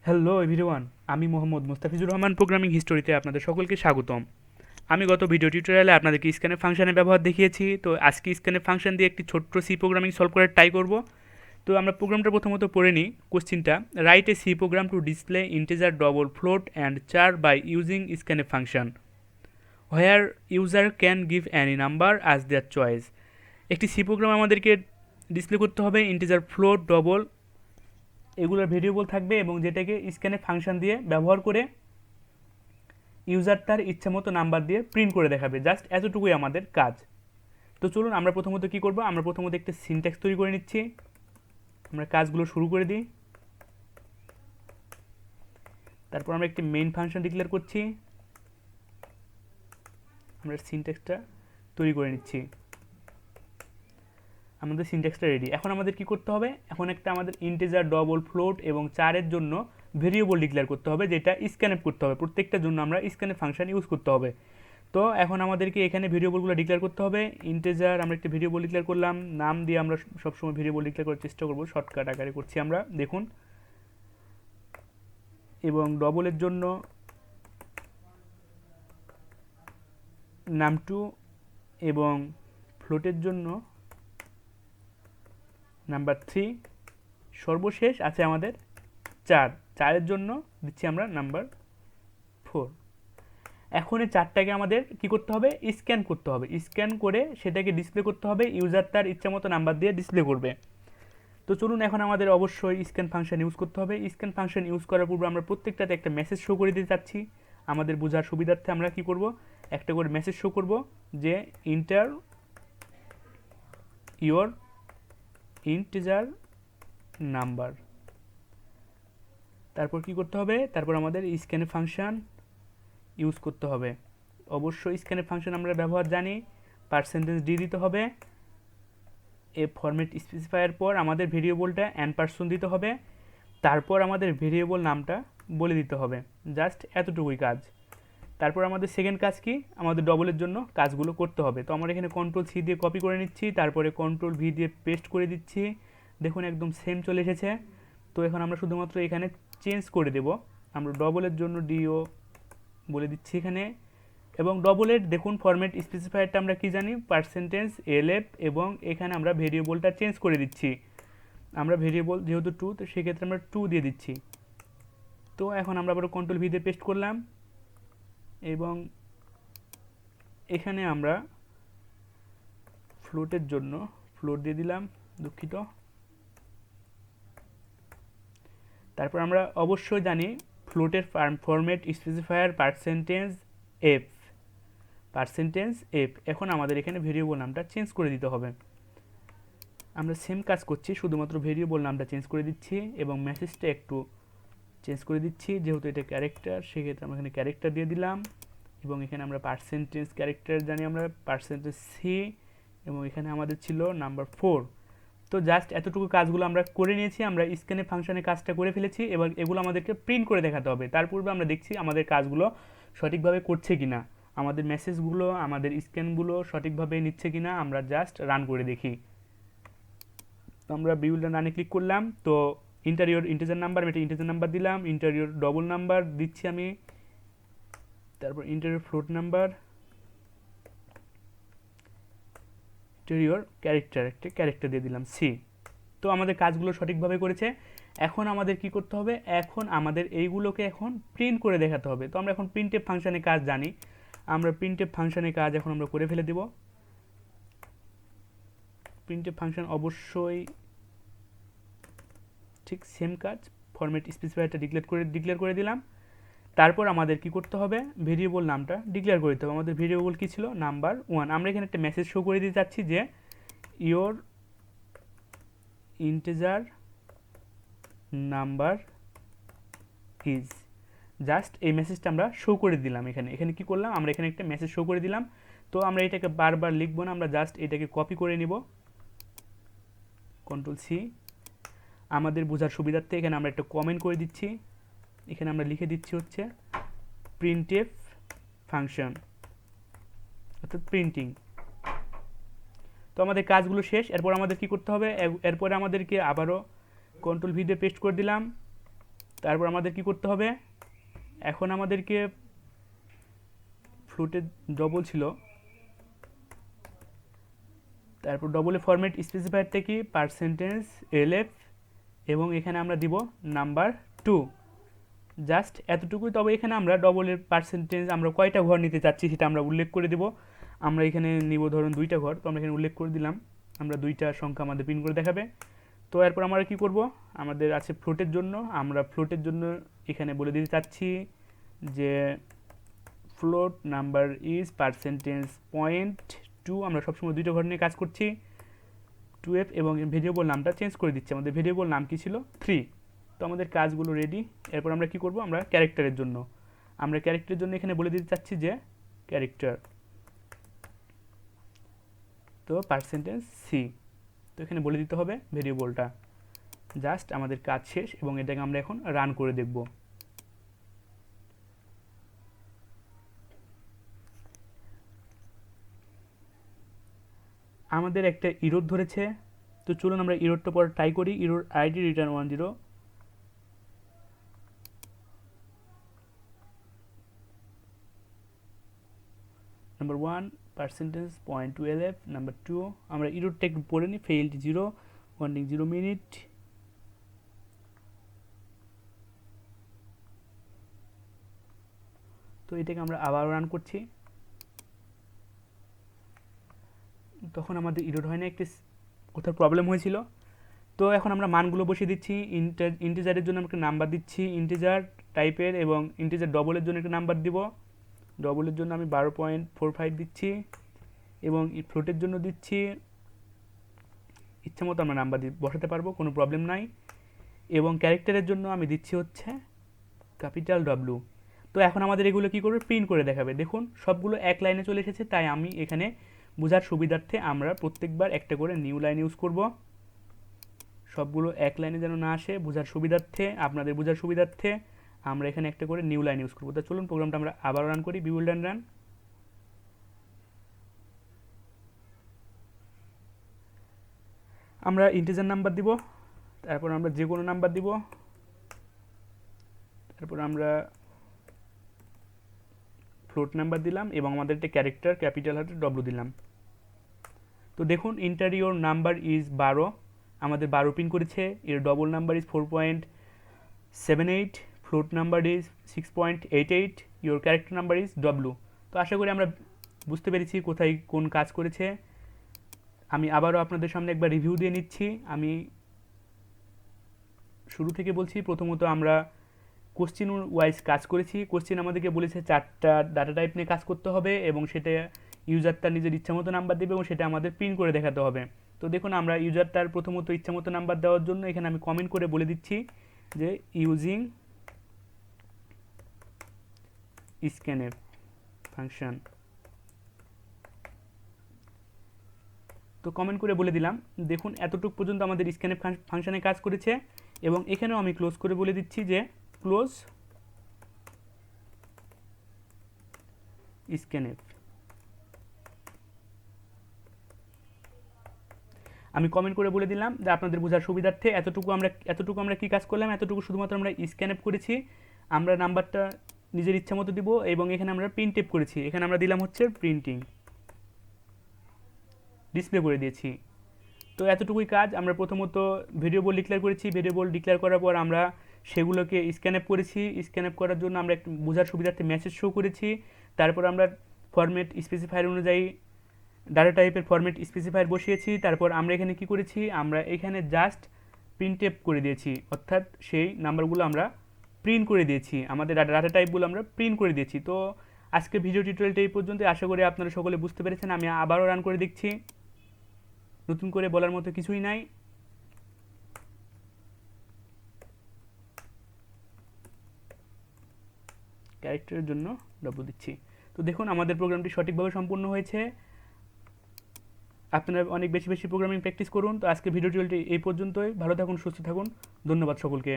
Hello everyone, আমি Mohammad Mustafizur Rahman programming হিস্টোরিতে আপনাদের সকলকে স্বাগতম। আমি গত ভিডিও টিউটোরিয়ালে আপনাদেরকে স্ক্যানএফ ফাংশনের ব্যবহার দেখিয়েছি। তো আজকে স্ক্যানএফ ফাংশন দিয়ে একটি ছোট্ট সি প্রোগ্রামিং সলভ করার ট্রাই করব। তো আমরা প্রোগ্রামটা প্রথমত পড়ে নিই। কোশ্চিনটা, write a C program to display integer double float and char by using scanf function where user can give any number as their choice. একটি সি প্রোগ্রাম আমাদেরকে ডিসপ্লে করতে হবে ইন্টিজার, ফ্লোট, ডবল এগুলোর ভেরিয়েবল থাকবে এবং যেটাকে scanf function দিয়ে ব্যবহার করে ইউজার তার ইচ্ছা মতো নাম্বার দিয়ে প্রিন্ট করে দেখাবে। জাস্ট এতটুকুই আমাদের কাজ। তো চলুন আমরা প্রথমত কি করব, আমরা প্রথমত একটা সিনট্যাক্স তৈরি করে নিচ্ছি। আমরা কাজগুলো শুরু করে দিই। তারপর আমরা একটি মেইন ফাংশন ডিক্লেয়ার করছি। আমরা সিনট্যাক্সটা তৈরি করে নিচ্ছি। আমাদের সিনট্যাক্সটা রেডি। এখন আমাদের কি করতে হবে, এখন একটা আমাদের ইন্টিজার, ডবল, ফ্লোট এবং চারের জন্য ভেরিয়েবল ডিক্লেয়ার করতে হবে, যেটা স্ক্যানএফ করতে হবে। প্রত্যেকটার জন্য আমরা স্ক্যানএফ ফাংশন ইউজ করতে হবে। তো এখন আমাদেরকে এখানে ভেরিয়েবলগুলো ডিক্লেয়ার করতে হবে। ইন্টিজার আমরা একটা ভেরিয়েবল ডিক্লেয়ার করলাম, নাম দিয়ে আমরা সবসময় ভেরিয়েবল ডিক্লেয়ার করার চেষ্টা করব, শর্টকাট আকারে করছি আমরা, দেখুন। এবং ডবলের জন্য নাম 2 এবং ফ্লোটের জন্য নাম্বার 3, সর্বশেষ আছে আমাদের 4, চারের জন্য দিচ্ছি আমরা নাম্বার 4। এখন এই চারটাকে আমাদের কি করতে হবে, স্ক্যান করতে হবে। স্ক্যান করে সেটাকে ডিসপ্লে করতে হবে, ইউজার তার ইচ্ছা মতো নাম্বার দিয়ে ডিসপ্লে করবে। তো চলুন এখন আমাদের অবশ্যই স্ক্যান ফাংশন ইউজ করতে হবে। স্ক্যান ফাংশন ইউজ করার পূর্বে আমরা প্রত্যেকটাতে একটা মেসেজ শো করে দিতে চাচ্ছি। আমাদের বোঝার সুবিধার্থে আমরা কি করব, একটা করে মেসেজ শো করব যে ইন্টার ইওর ইন্টিজার নাম্বার। তারপর কি করতে হবে, তারপর আমাদের স্ক্যান ফাংশন ইউজ করতে হবে। অবশ্যই স্ক্যানএফ ফাংশন আমরা ব্যবহার জানি। পার্সেন্টেজ ডি দিতে হবে। এ ফরম্যাট স্পেসিফায়ার পর আমাদের ভেরিয়েবলটা অ্যান% দিতে হবে। তারপর আমাদের ভেরিয়েবল নামটা বলে দিতে হবে। জাস্ট এতটুকুই কাজ। তারপর আমাদের সেকেন্ড কাজ কি, আমাদের ডবলের জন্য কাজগুলো করতে হবে। তো আমরা এখানে কন্ট্রোল-সি দিয়ে কপি করে নিচ্ছি, তারপরে কন্ট্রোল-ভি দিয়ে পেস্ট করে দিচ্ছি। দেখুন একদম সেম চলে এসেছে। তো এখন আমরা শুধুমাত্র এখানে চেঞ্জ করে দেব। আমরা ডবলের জন্য ডিও বলে দিচ্ছি এখানে। এবং ডবলের দেখুন ফরম্যাট স্পেসিফায়ারটা আমরা কি জানি, %lf, এবং এখানে আমরা ভেরিয়েবলটা চেঞ্জ করে দিচ্ছি। আমরা ভেরিয়েবল যেহেতু 2, তো সেক্ষেত্রে আমরা 2 দিয়ে দিচ্ছি। তো এখন আমরা আবার কন্ট্রোল-ভি দিয়ে পেস্ট করলাম এবং এখানে আমরা ফ্লোটের জন্য ফ্লোট দিয়ে দিলাম, দুঃখিত। তারপর আমরা অবশ্যই জানি ফ্লোটের ফরম্যাট স্পেসিফায়ার %f। এখন আমাদের এখানে ভেরিয়েবল নামটা চেঞ্জ করে দিতে হবে। আমরা সেম কাজ করছি, শুধুমাত্র ভেরিয়েবল নামটা চেঞ্জ করে দিচ্ছি এবং মেসেজটা একটু চেঞ্জ করে দিচ্ছি। যেহেতু এটা ক্যারেক্টার, সেক্ষেত্রে আমরা এখানে ক্যারেক্টার দিয়ে দিলাম এবং এখানে আমরা পার্সেন্টেজ ক্যারেক্টার জানি আমরা %c, এবং এখানে আমাদের ছিল নাম্বার 4। তো জাস্ট এতটুকু কাজগুলো আমরা করে নিয়েছি। আমরা স্ক্যানএফ ফাংশনে কাজটা করে ফেলেছি এবং এগুলো আমাদেরকে প্রিন্ট করে দেখাতে হবে। তার পূর্বে আমরা দেখছি আমাদের কাজগুলো সঠিকভাবে করছে কিনা, আমাদের মেসেজগুলো, আমাদের স্ক্যানগুলো সঠিকভাবে নিচ্ছে কিনা, আমরা জাস্ট রান করে দেখি। তো আমরা বিউল্ড রানে ক্লিক করলাম। তো ইন্টারিয়র ইন্টিজার নাম্বার, আমি এটা ইন্টিজার নাম্বার দিলাম। ইন্টারিয়র ডবল নাম্বার দিচ্ছি আমি। তারপর interior float number, interior character, একটা ক্যারেক্টার দিয়ে দিলাম সি। তো আমাদের কাজগুলো সঠিকভাবে করেছে। এখন আমাদের কি করতে হবে, এখন আমাদের এইগুলোকে এখন প্রিন্ট করে দেখাতে হবে। তো আমরা এখন প্রিন্টএফ ফাংশনে কাজ জানি, আমরা প্রিন্টএফ ফাংশনে কাজ এখন আমরা করে ফেলে দেব। প্রিন্টএফ ফাংশন অবশ্যই ঠিক সেম কাজ, ফরম্যাট স্পেসিফায়ারটা ডিক্লেয়ার করে দিলাম। তারপর আমাদের কি করতে হবে, ভেরিয়েবল নামটা ডিক্লেয়ার করে দিতে হবে। আমাদের ভেরিয়েবল কি ছিল, নাম্বার 1। আমরা এখানে একটা মেসেজ শো করে দিতে চাচ্ছি যে your integer number is. Just এই মেসেজটা আমরা শো করে দিলাম। এখানে কি করলাম, আমরা এখানে একটা মেসেজ শো করে দিলাম। তো আমরা এটাকে বারবার লিখবো না, আমরা জাস্ট এটাকে কপি করে নিব, কন্ট্রোল-সি। আমাদের বোঝার সুবিধার্থে এখানে আমরা একটা কমেন্ট করে দিচ্ছি। এখানে আমরা লিখে দিচ্ছি হচ্ছে প্রিন্টএফ ফাংশন, অর্থাৎ প্রিন্টিং। তো আমাদের কাজগুলো শেষ। এরপর আমাদের কি করতে হবে, এরপরে আমাদেরকে আবারও কন্ট্রোল-ভি দিয়ে পেস্ট করে দিলাম তারপর আমাদের কি করতে হবে, এখন আমাদেরকে ফ্লোটে ডবল ছিল, তারপর ডবলে ফরম্যাট স্পেসিফায়ার থেকে %lf এবং এখানে আমরা দিব নাম্বার 2, জাস্ট এতটুকুই। তবে এখানে আমরা ডবলের পার্সেন্টেজ আমরা কয়টা ঘর নিতে চাচ্ছি সেটা আমরা উল্লেখ করে দিব। আমরা এখানে নিব ধরুন 2টা ঘর, তো আমরা এখানে উল্লেখ করে দিলাম, আমরা 2টা সংখ্যা আমাদের প্রিন্ট করে দেখাবে। তো এরপর আমরা কি করব, আমাদের আছে ফ্লোটের জন্য, আমরা ফ্লোটের জন্য এখানে বলে দিতে চাচ্ছি যে ফ্লোট নাম্বার ইজ %.2, আমরা সবসময় 2টা ঘর নিয়ে কাজ করছি, 2f, এবং ভেরিয়েবল নামটা চেঞ্জ করে দিচ্ছি, আমাদের ভেরিয়েবল নাম কি ছিল 3। তো আমাদের কাজগুলো রেডি। এরপর আমরা কি করব, আমরা ক্যারেক্টারের জন্য এখানে বলে দিতে চাচ্ছি যে ক্যারেক্টার, তো %c, তো এখানে বলে দিতে হবে ভেরিয়েবলটা। জাস্ট আমাদের কাজ শেষ এবং এটাকে আমরা এখন রান করে দেখব। আমাদের একটা ইরর ধরেছে, তো চলুন আমরা ইররটা পরে ট্রাই করি। Error ID return 10, number 1 %.2lf, number 2 আমরা ইররটা একটু পড়ে নিই, ফেইল্ড 0 ওয়ার্নিং 0 মিনিট। তো এটাকে আমরা আবার রান করছি, তখন আমাদের ইরর হয় না, একটি কোথাও প্রবলেম হয়েছিল। তো এখন আমরা মানগুলো বসিয়ে দিচ্ছি। ইন্টিজারের জন্য আমরা নাম্বার দিচ্ছি ইন্টিজার টাইপের, এবং ইন্টিজার ডবলের জন্য একটা নাম্বার দিব, ডবলের জন্য আমি 12.45 দিচ্ছি, এবং ফ্লোটের জন্য দিচ্ছি, ইচ্ছা মতো আমরা নাম্বার বসাতে পারবো, কোনো প্রবলেম নাই। এবং ক্যারেক্টারের জন্য আমি দিচ্ছি হচ্ছে ক্যাপিটাল W। তো এখন আমাদের এগুলো কি করবে, প্রিন্ট করে দেখাবে। দেখুন সবগুলো এক লাইনে চলে এসেছে, তাই আমি এখানে বোঝার সুবিধার্থে আমরা প্রত্যেকবার একটা করে নিউ লাইন ইউজ করব, সবগুলো এক লাইনে যেন না আসে, বোঝার সুবিধার্থে, আপনাদের বোঝার সুবিধার্থে আমরা এখানে একটা করে নিউ লাইন ইউজ করব। তো চলুন প্রোগ্রামটা আমরা আবার রান করি, বিল্ড এন্ড রান। আমরা ইন্টিজার নাম্বার দিব, তারপর আমরা যে কোনো নাম্বার দিব, তারপর আমরা ফ্লোট নাম্বার দিলাম, এবং আমাদের একটা ক্যারেক্টার ক্যাপিটাল হাতে W দিলাম। তো দেখুন ইন্টারিয়র নাম্বার ইজ 12, আমাদের 12 প্রিন্ট করেছে। এর double number is 4.78, float number is 6.88, your character number is W। তো আশা করি আমরা বুঝতে পেরেছি কোথায় কোন কাজ করেছে। আমি আবারও আপনাদের সামনে একবার রিভিউ দিয়ে নিচ্ছি। আমি শুরু থেকে বলছি, প্রথমত আমরা কোশ্চেন ওয়াইজ কাজ করেছি। কোশ্চেন আমাদেরকে বলেছে 4টা ডাটা টাইপ নিয়ে কাজ করতে হবে, এবং সেটা ইউজারটা নিজের ইচ্ছামতো নাম্বার দেবে, এবং সেটা আমাদের প্রিন্ট করে দেখাতে হবে। তো দেখুন আমরা ইউজারটার প্রথমত ইচ্ছামতো নাম্বার দেওয়ার জন্য এখানে আমি কমেন্ট করে বলে দিচ্ছি যে ইউজিং scanf ফাংশন। তো কমেন্ট করে বলে দিলাম, দেখুন এতটুকু পর্যন্ত আমাদের scanf ফাংশনে কাজ করেছে, এবং এখানেও আমি ক্লোজ করে বলে দিচ্ছি যে ক্লোজ scanf। আমি কমেন্ট করে বলে দিলাম যে আপনাদের বোঝার সুবিধার্থে এতটুকু আমরা কি কাজ করলাম, এতটুকু শুধুমাত্র আমরা scanf করেছি, আমরা নাম্বারটা নিজের ইচ্ছা মতো দিব, এবং এখানে আমরা printf করেছি, এখানে আমরা দিলাম হচ্ছে প্রিন্টিং, ডিসপ্লে করে দিয়েছি। তো এতটুকুই কাজ। আমরা প্রথমত ভেরিয়েবল ডিক্লেয়ার করেছি, ভেরিয়েবল ডিক্লেয়ার করার পর আমরা সেগুলোকে স্ক্যানঅ্যাপ করেছি, স্ক্যানঅ্যাপ করার জন্য আমরা একটু বোঝার সুবিধার্থে মেসেজ শো করেছি। তারপর আমরা ফরম্যাট স্পেসিফায়ার অনুযায়ী ডাটা টাইপের ফরম্যাট স্পেসিফায়ার বসিয়েছি। তারপর আমরা এখানে কি করেছি, আমরা এখানে জাস্ট প্রিন্টএফ করে দিয়েছি, অর্থাৎ সেই নাম্বারগুলো আমরা প্রিন্ট করে দিয়েছি, আমাদের ডাটা টাইপগুলো আমরা প্রিন্ট করে দিয়েছি। তো আজকে ভিডিও টিউটোরিয়ালটা এই পর্যন্ত, আশা করি আপনারা সকলে বুঝতে পেরেছেন। আমি আবারও রান করে দেখছি, নতুন করে বলার মতো কিছুই নাই। ক্যারেক্টারের জন্য W দিচ্ছি। তো দেখুন আমাদের প্রোগ্রামটি সঠিকভাবে সম্পূর্ণ হয়েছে। আপনারা অনেক বেশি বেশি প্রোগ্রামিং প্র্যাকটিস করুন। তো আজকে ভিডিও টিউটোরিয়ালটি এই পর্যন্তই। ভালো থাকুন, সুস্থ থাকুন, ধন্যবাদ সকলকে।